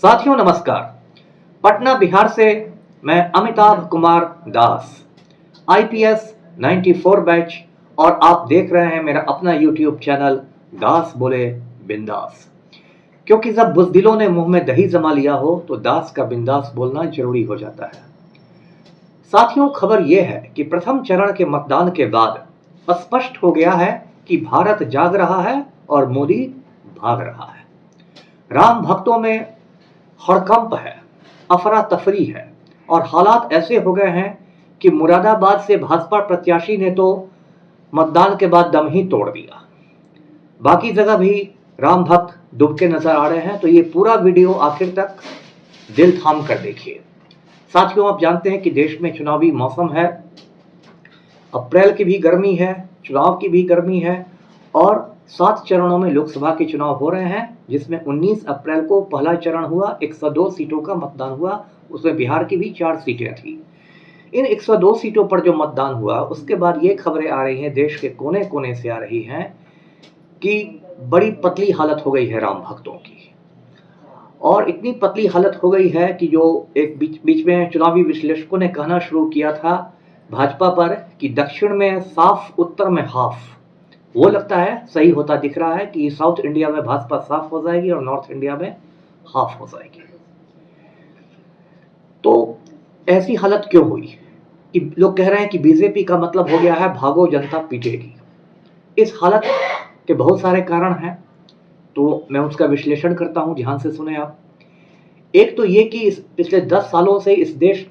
साथियों नमस्कार। पटना बिहार से मैं अमिताभ कुमार दास, आईपीएस 94 बैच, और आप देख रहे हैं मेरा अपना यूट्यूब चैनल दास बोले बिंदास। क्योंकि जब बुज़दिलों ने मुंह में दही जमा लिया हो तो दास का बिंदास बोलना जरूरी हो जाता है। साथियों, खबर यह है कि प्रथम चरण के मतदान के बाद स्पष्ट हो गया है कि भारत जाग रहा है और मोदी भाग रहा है। राम भक्तों में हड़कंप है, अफरा तफरी है, और हालात ऐसे हो गए हैं कि मुरादाबाद से भाजपा प्रत्याशी ने तो मतदान के बाद दम ही तोड़ दिया। बाकी जगह भी राम भक्त डूबके नजर आ रहे हैं। तो ये पूरा वीडियो आखिर तक दिल थाम कर देखिए। साथियों, आप जानते हैं कि देश में चुनावी मौसम है, अप्रैल की भी गर्मी है, चुनाव की भी गर्मी है, और 7 चरणों में लोकसभा के चुनाव हो रहे हैं, जिसमें 19 अप्रैल को पहला चरण हुआ, 102 सीटों का मतदान हुआ। उसमें बिहार की भी 4 सीटें थी। इन 102 सीटों पर जो मतदान हुआ, उसके बाद ये खबरें आ रही हैं, देश के कोने कोने से आ रही हैं कि बड़ी पतली हालत हो गई है राम भक्तों की। और इतनी पतली हालत हो गई है कि जो एक बीच में चुनावी विश्लेषकों ने कहना शुरू किया था भाजपा पर कि दक्षिण में साफ, उत्तर में हाफ, वो लगता है सही होता दिख रहा है कि साउथ इंडिया में भाजपा साफ हो जाएगी और नॉर्थ इंडिया में हाफ हो जाएगी। तो ऐसी हालत क्यों हुई कि लोग कह रहे हैं कि बीजेपी का मतलब हो गया है भागो जनता पीटेगी। इस हालत के बहुत सारे कारण हैं, तो मैं उसका विश्लेषण करता हूं, ध्यान से सुने आप। एक तो ये कि इस पिछले 10 सालों से इस देश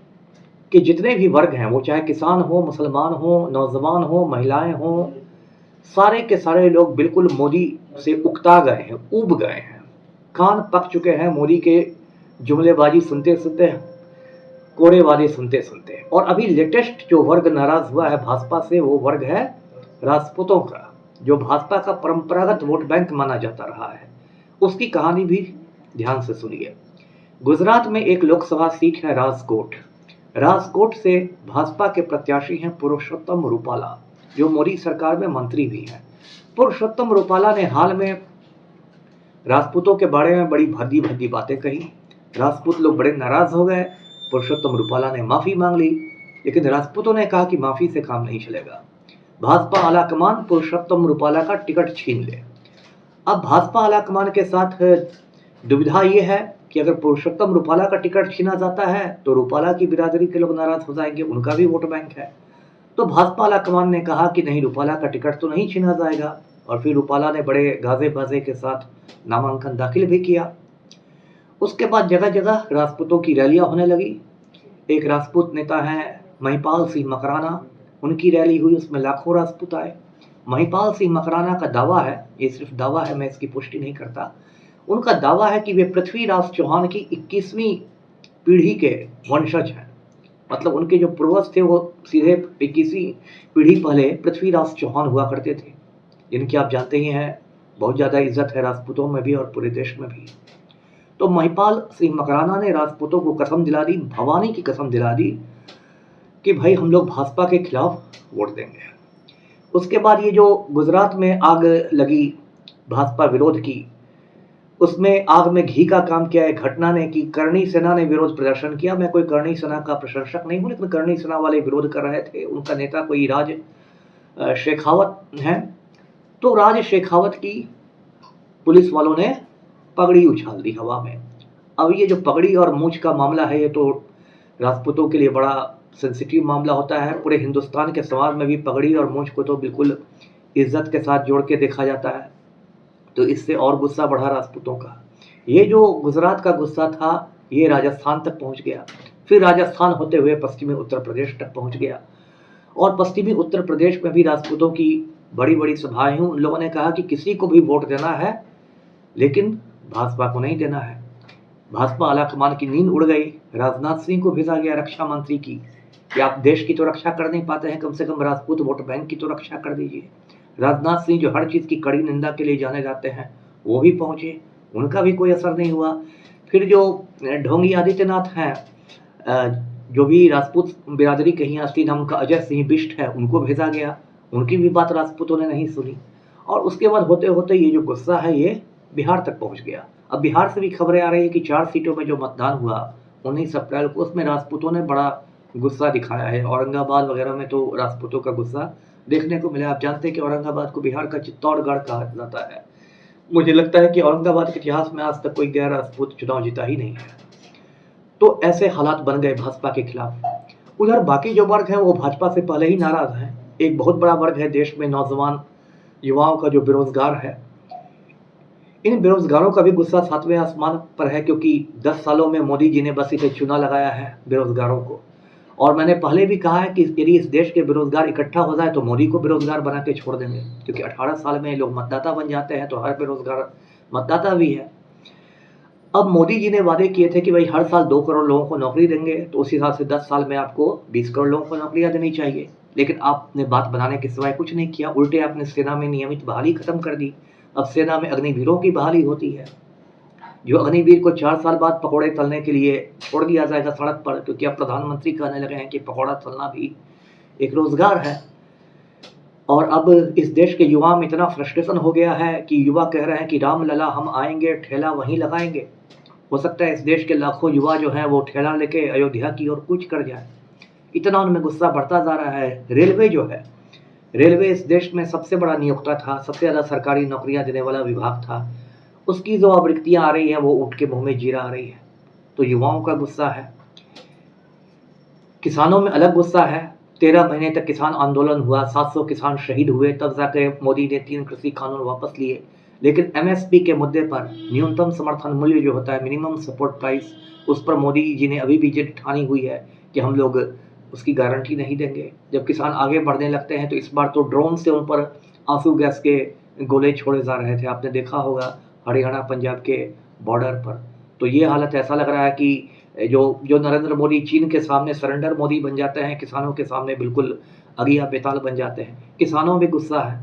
के जितने भी वर्ग हैं, वो चाहे किसान हो, मुसलमान हो, नौजवान हो, महिलाएं हो, सारे के सारे लोग बिल्कुल मोदी से उकता गए हैं, ऊब गए हैं, कान पक चुके हैं मोदी के जुमलेबाजी सुनते सुनते, कोड़ेबाजी सुनते सुनते। और अभी लेटेस्ट जो वर्ग नाराज हुआ है भाजपा से, वो वर्ग है राजपूतों का, जो भाजपा का परंपरागत वोट बैंक माना जाता रहा है। उसकी कहानी भी ध्यान से सुनिए। गुजरात में एक लोकसभा सीट है राजकोट। राजकोट से भाजपा के प्रत्याशी हैं पुरुषोत्तम रूपाला, जो मोदी सरकार में मंत्री भी हैं। पुरुषोत्तम रूपाला ने हाल में राजपूतों के बारे में बड़ी भद्दी भद्दी बातें कही। राजपूत लोग बड़े नाराज हो गए। पुरुषोत्तम रूपाला ने माफी मांग ली, लेकिन राजपूतों ने कहा कि माफी से काम नहीं चलेगा। भाजपा आलाकमान पुरुषोत्तम रूपाला का टिकट छीन ले। अब भाजपा आलाकमान के साथ दुविधा ये है कि अगर पुरुषोत्तम रूपाला का टिकट छीना जाता है तो रूपाला की बिरादरी के लोग नाराज हो जाएंगे, उनका भी वोट बैंक है। तो भाजपा आलाकमान ने कहा कि नहीं, रूपाला का टिकट तो नहीं छीना जाएगा, और फिर रूपाला ने बड़े गाजे बाजे के साथ नामांकन दाखिल भी किया। उसके बाद जगह जगह राजपूतों की रैलियां होने लगी। एक राजपूत नेता हैं महिपाल सिंह मकराना, उनकी रैली हुई, उसमें लाखों राजपूत आए। महिपाल सिंह मकराना का दावा है, ये सिर्फ दावा है, मैं इसकी पुष्टि नहीं करता, उनका दावा है कि वे पृथ्वीराज चौहान की 21वीं पीढ़ी के वंशज हैं। मतलब उनके जो पूर्वज थे वो सीधे 21वीं पीढ़ी पहले पृथ्वीराज चौहान हुआ करते थे, जिनकी आप जानते ही हैं बहुत ज़्यादा इज्जत है राजपूतों में भी और पूरे देश में भी। तो महिपाल सिंह मकराना ने राजपूतों को कसम दिला दी, भवानी की कसम दिला दी कि भाई हम लोग भाजपा के खिलाफ वोट देंगे। उसके बाद ये जो गुजरात में आग लगी भाजपा विरोध की, उसमें आग में घी का काम किया है घटना ने कि करणी सेना ने विरोध प्रदर्शन किया। मैं कोई करणी सेना का प्रशंसक नहीं हूं, लेकिन करणी सेना वाले विरोध कर रहे थे। उनका नेता कोई राज शेखावत है, तो राज शेखावत की पुलिस वालों ने पगड़ी उछाल दी हवा में। अब ये जो पगड़ी और मूंछ का मामला है, ये तो राजपूतों के लिए बड़ा सेंसिटिव मामला होता है। पूरे हिंदुस्तान के समाज में भी पगड़ी और मूंछ को तो बिल्कुल इज्जत के साथ जोड़ के देखा जाता है। तो इससे और गुस्सा बढ़ा राजपूतों का। ये जो गुजरात का गुस्सा था, ये राजस्थान तक पहुंच गया, फिर राजस्थान होते हुए पश्चिमी उत्तर प्रदेश तक पहुंच गया। और पश्चिमी उत्तर प्रदेश में भी राजपूतों की बड़ी बड़ी सभाएं हुई। उन लोगों ने कहा कि किसी को भी वोट देना है, लेकिन भाजपा को नहीं देना है। भाजपा आलाकमान की नींद उड़ गई। राजनाथ सिंह को भेजा गया रक्षा मंत्री की कि आप देश की तो रक्षा कर नहीं पाते हैं, कम से कम राजपूत वोट बैंक की तो रक्षा कर दीजिए। राजनाथ सिंह जो हर चीज़ की कड़ी निंदा के लिए जाने जाते हैं, वो भी पहुंचे, उनका भी कोई असर नहीं हुआ। फिर जो ढोंगी आदित्यनाथ हैं, जो भी राजपूत बिरादरी के ही असली नाम का अजय सिंह बिष्ट है, उनको भेजा गया, उनकी भी बात राजपूतों ने नहीं सुनी। और उसके बाद होते होते ये जो गुस्सा है ये बिहार तक पहुंच गया। अब बिहार से भी खबरें आ रही है कि 4 सीटों में जो मतदान हुआ 19 अप्रैल को, उसमें राजपूतों ने बड़ा गुस्सा दिखाया है। औरंगाबाद वगैरह में तो राजपूतों का गुस्सा देखने को मिला। आप जानते हैं कि औरंगाबाद को बिहार का चित्तौड़गढ़ कहा जाता है। मुझे लगता है कि औरंगाबाद के इतिहास में आज तक कोई गैर राजपूत चुनाव जीता ही नहीं है। तो ऐसे हालात बन गए भाजपा के खिलाफ। उधर बाकी जो वर्ग है वो भाजपा से पहले ही नाराज है। एक बहुत बड़ा वर्ग है देश में नौजवान युवाओं का जो बेरोजगार है। इन बेरोजगारों का भी गुस्सा सातवें आसमान पर है, क्योंकि 10 सालों में मोदी जी ने बस इसे चूना लगाया है बेरोजगारों को। और मैंने पहले भी कहा है कि यदि इस देश के बेरोजगार इकट्ठा हो जाए तो मोदी को बेरोजगार बना के छोड़ देंगे, क्योंकि 18 साल में लोग मतदाता बन जाते हैं तो हर बेरोजगार मतदाता भी है। अब मोदी जी ने वादे किए थे कि भाई हर साल 2 करोड़ लोगों को नौकरी देंगे, तो उस हिसाब से 10 साल में आपको 20 करोड़ लोगों को नौकरियां देनी चाहिए। लेकिन आपने बात बनाने के सिवाय कुछ नहीं किया। उल्टे आपने सेना में नियमित बहाली खत्म कर दी। अब सेना में अग्निवीरों की बहाली होती है। जो अग्निवीर को 4 साल बाद पकौड़े तलने के लिए छोड़ दिया जाएगा सड़क पर, क्योंकि अब प्रधानमंत्री कहने लगे हैं कि पकौड़ा तलना भी एक रोजगार है। और अब इस देश के युवा में इतना फ्रस्ट्रेशन हो गया है कि युवा कह रहे हैं कि राम लला हम आएंगे, ठेला वहीं लगाएंगे। हो सकता है इस देश के लाखों युवा जो हैं वो ठेला लेके अयोध्या की ओर कूच कर जाए। इतना उनमें गुस्सा बढ़ता जा रहा है। रेलवे जो है, रेलवे इस देश में सबसे बड़ा नियोक्ता था, सबसे ज़्यादा सरकारी नौकरियां देने वाला विभाग था। उसकी जो अब रिक्तियां आ रही हैं वो उठ के मुंह में जीरा आ रही है। तो युवाओं का गुस्सा है। किसानों में अलग गुस्सा है। 13 महीने तक किसान आंदोलन हुआ, 700 किसान शहीद हुए, तब जाकर मोदी ने 3 कृषि कानून वापस लिए। लेकिन एमएसपी के मुद्दे पर, न्यूनतम समर्थन मूल्य जो होता है, मिनिमम सपोर्ट प्राइस, उस पर मोदी जी ने अभी भी जिद ठानी हुई है कि हम लोग उसकी गारंटी नहीं देंगे। जब किसान आगे बढ़ने लगते हैं तो इस बार तो ड्रोन से उन पर आंसू गैस के गोले छोड़े जा रहे थे। आपने देखा होगा हरियाणा पंजाब के बॉर्डर पर। तो ये हालत ऐसा लग रहा है कि जो नरेंद्र मोदी चीन के सामने सरेंडर मोदी बन जाते हैं, किसानों के सामने बिल्कुल अगिया बेताल बन जाते हैं। किसानों में गुस्सा है।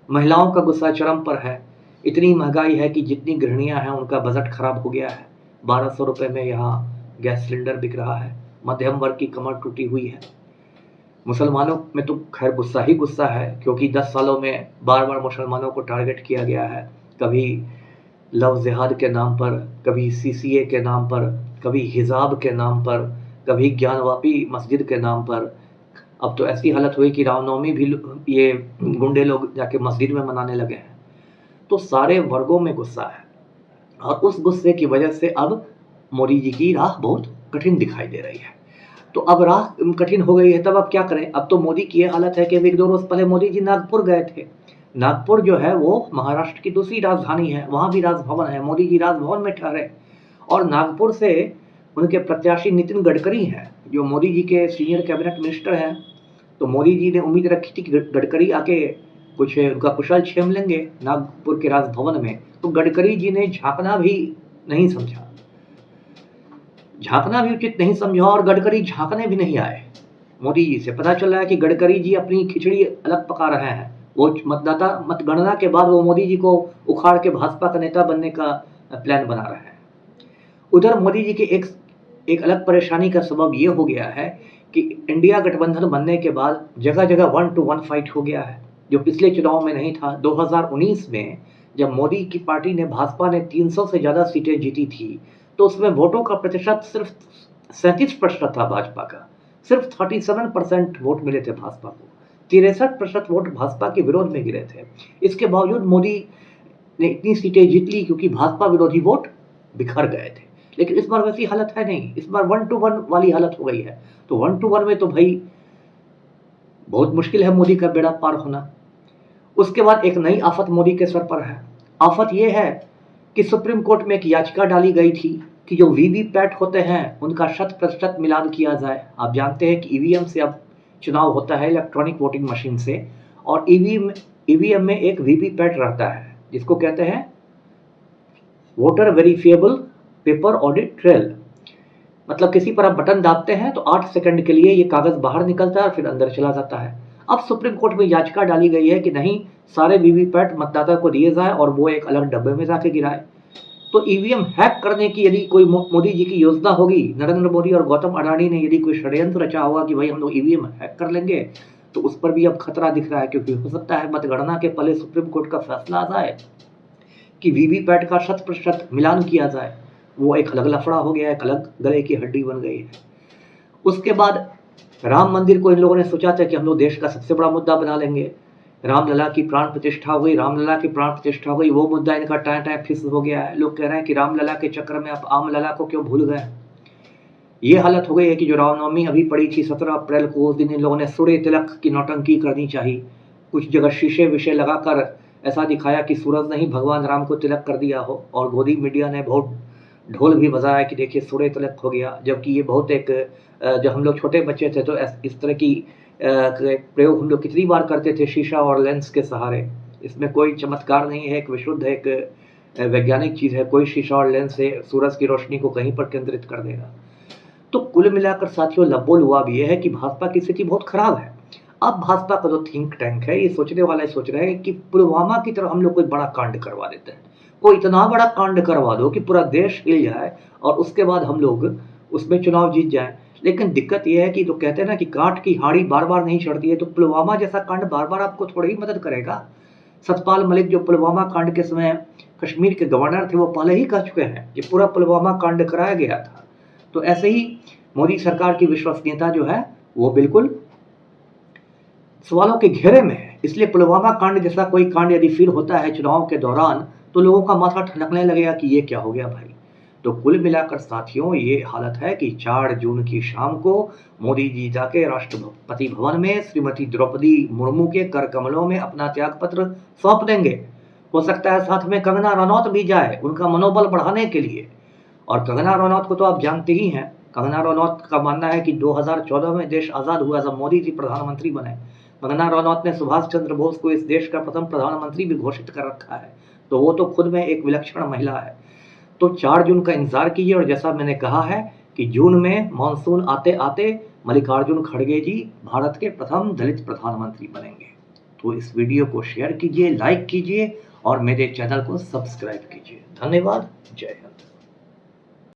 महिलाओं का गुस्सा चरम पर है। इतनी महंगाई है कि जितनी गृहिणियां हैं उनका बजट खराब हो गया है। 1200 रुपये में यहाँ गैस सिलेंडर बिक रहा है। मध्यम वर्ग की कमर टूटी हुई है। मुसलमानों में तो खैर गुस्सा ही गुस्सा है, क्योंकि 10 सालों में बार बार मुसलमानों को टारगेट किया गया है। कभी लव जिहाद के नाम पर, कभी सीसीए के नाम पर, कभी हिजाब के नाम पर, कभी ज्ञानवापी मस्जिद के नाम पर। अब तो ऐसी हालत हुई कि रामनवमी भी ये गुंडे लोग जाके मस्जिद में मनाने लगे हैं। तो सारे वर्गों में गुस्सा है, और उस गुस्से की वजह से अब मोदी जी की राह बहुत कठिन दिखाई दे रही है। तो अब राह कठिन हो गई है, तब अब क्या करें? अब तो मोदी की ये हालत है कि अभी 1-2 रोज पहले मोदी जी नागपुर गए थे। नागपुर जो है वो महाराष्ट्र की दूसरी राजधानी है, वहाँ भी राजभवन है। मोदी जी राजभवन में ठहरे, और नागपुर से उनके प्रत्याशी नितिन गडकरी हैं, जो मोदी जी के सीनियर कैबिनेट मिनिस्टर हैं। तो मोदी जी ने उम्मीद रखी थी कि गडकरी आके कुछ उनका कुशल क्षेम लेंगे नागपुर के राजभवन में। तो गडकरी जी ने झांकना भी नहीं समझा, झांकना भी उचित नहीं समझा, और गडकरी झांकने भी नहीं आए। मोदी जी से पता चल रहा है कि गडकरी जी अपनी खिचड़ी अलग पका रहे हैं। वो मतदाता मतगणना के बाद वो मोदी जी को उखाड़ के भाजपा का नेता बनने का प्लान बना रहे हैं। उधर मोदी जी के एक अलग परेशानी का सबब ये हो गया है कि इंडिया गठबंधन बनने के बाद जगह जगह 1-to-1 फाइट हो गया है, जो पिछले चुनाव में नहीं था। 2019 में जब मोदी की पार्टी ने, भाजपा ने 300 से ज़्यादा सीटें जीती थी, तो उसमें वोटों का प्रतिशत सिर्फ 37% था भाजपा का। सिर्फ 37% वोट मिले थे भाजपा को। 63% वोट भाजपा के विरोध में गिरे थे। इसके बावजूद मोदी ने इतनी सीटें जीत ली, क्योंकि भाजपा विरोधी वोट बिखर गए थे। लेकिन इस बार वैसी हालत है नहीं, इस बार 1-to-1 वाली हालत हो गई है। तो 1-to-1 में तो भाई बहुत मुश्किल है मोदी का बेड़ा पार होना। उसके बाद एक नई आफत मोदी के सर पर है। आफत यह है कि सुप्रीम कोर्ट में एक याचिका डाली गई थी कि जो वीवीपैट होते हैं उनका 100% मिलान किया जाए। आप जानते हैं कि ईवीएम से अब चुनाव होता है, इलेक्ट्रॉनिक वोटिंग मशीन से, और ईवीएम में एक वीवीपैट रहता है जिसको कहते हैं voter verifiable paper audit trail. मतलब किसी पर आप बटन दाबते हैं तो 8 सेकंड के लिए ये कागज बाहर निकलता है और फिर अंदर चला जाता है। अब सुप्रीम कोर्ट में याचिका डाली गई है कि नहीं, सारे वीवीपैट मतदाता को दिए जाए और वो एक अलग डब्बे में जाके गिराए। तो ईवीएम हैक करने की यदि कोई मोदी जी की योजना होगी, नरेंद्र मोदी और गौतम अडानी ने यदि कोई षड्यंत्र रचा होगा कि भाई हम लोग ईवीएम हैक कर लेंगे, तो उस पर भी अब खतरा दिख रहा है। क्योंकि हो सकता है मतगणना के पहले सुप्रीम कोर्ट का फैसला आ जाए कि वीवीपैट का 100% मिलान किया जाए, वो एक अलग लफड़ा हो गया है, एक अलग गले की हड्डी बन गई है। उसके बाद राम मंदिर को इन लोगों ने सोचा था कि हम लोग देश का सबसे बड़ा मुद्दा बना लेंगे। रामलला की प्राण प्रतिष्ठा हो गई, रामलला की प्राण प्रतिष्ठा हो गई, वो मुद्दा इनका टाँ फिक्स हो गया है। लोग कह रहे हैं कि रामलला के चक्कर में आप आमलला को क्यों भूल गए। ये हालत हो गई है कि जो रामनवमी अभी पड़ी थी 17 अप्रैल को, उस दिन इन लोगों ने सूर्य तिलक की नौटंकी करनी चाहिए। कुछ जगह शीशे विशे लगाकर ऐसा दिखाया कि सूरज ने ही भगवान राम को तिलक कर दिया हो, और गोदी मीडिया ने बहुत ढोल भी बजाया कि देखिए सूर्य तिलक हो गया। जबकि ये बहुत एक जब हम लोग छोटे बच्चे थे तो इस तरह की प्रयोग हम लोग कितनी बार करते थे शीशा और लेंस के सहारे। इसमें कोई चमत्कार नहीं है, एक विशुद्ध एक वैज्ञानिक चीज़ है। कोई शीशा और लेंस से सूरज की रोशनी को कहीं पर केंद्रित कर देगा। तो कुल मिलाकर साथियों लबो लुआब ये है कि भाजपा की स्थिति बहुत खराब है। अब भाजपा का जो थिंक टैंक है ये सोचने वाले सोच रहे हैं कि पुलवामा की तरह हम लोग कोई बड़ा कांड करवा देते हैं। कोई इतना बड़ा कांड करवा दो कि पूरा देश हिल जाए और उसके बाद हम लोग उसमें चुनाव जीत जाए। लेकिन दिक्कत यह है कि तो कहते हैं ना कि काठ की हाड़ी बार बार नहीं चढ़ती है, तो पुलवामा जैसा कांड बार बार आपको थोड़ी ही मदद करेगा। सतपाल मलिक जो पुलवामा कांड के समय कश्मीर के गवर्नर थे वो पहले ही कह चुके हैं कि पूरा पुलवामा कांड कराया गया था। तो ऐसे ही मोदी सरकार की विश्वसनीयता जो है वो बिल्कुल सवालों के घेरे में है। इसलिए पुलवामा कांड जैसा कोई कांड यदि फिर होता है चुनाव के दौरान तो लोगों का माथा ठनकने लगेगा कि ये क्या हो गया भाई। तो कुल मिलाकर साथियों ये हालत है कि 4 जून की शाम को मोदी जी जाके राष्ट्रपति भवन में श्रीमती द्रौपदी मुर्मू के कर कमलों में अपना त्यागपत्र सौंप देंगे। हो सकता है साथ में कंगना रनौत भी जाए उनका मनोबल बढ़ाने के लिए। और कंगना रनौत को तो आप जानते ही हैं, कंगना रनौत का मानना है कि 2014 में देश आज़ाद हुआ जब मोदी जी प्रधानमंत्री बने। कंगना रनौत ने सुभाष चंद्र बोस को इस देश का प्रथम प्रधानमंत्री भी घोषित कर रखा है, तो वो तो खुद में एक विलक्षण महिला है। तो 4 जून का इंतजार कीजिए, और जैसा मैंने कहा है कि जून में मानसून आते आते मल्लिकार्जुन खड़गे जी भारत के प्रथम दलित प्रधानमंत्री बनेंगे। तो इस वीडियो को शेयर कीजिए, लाइक कीजिए और मेरे चैनल को सब्सक्राइब कीजिए। धन्यवाद। जय हिंद।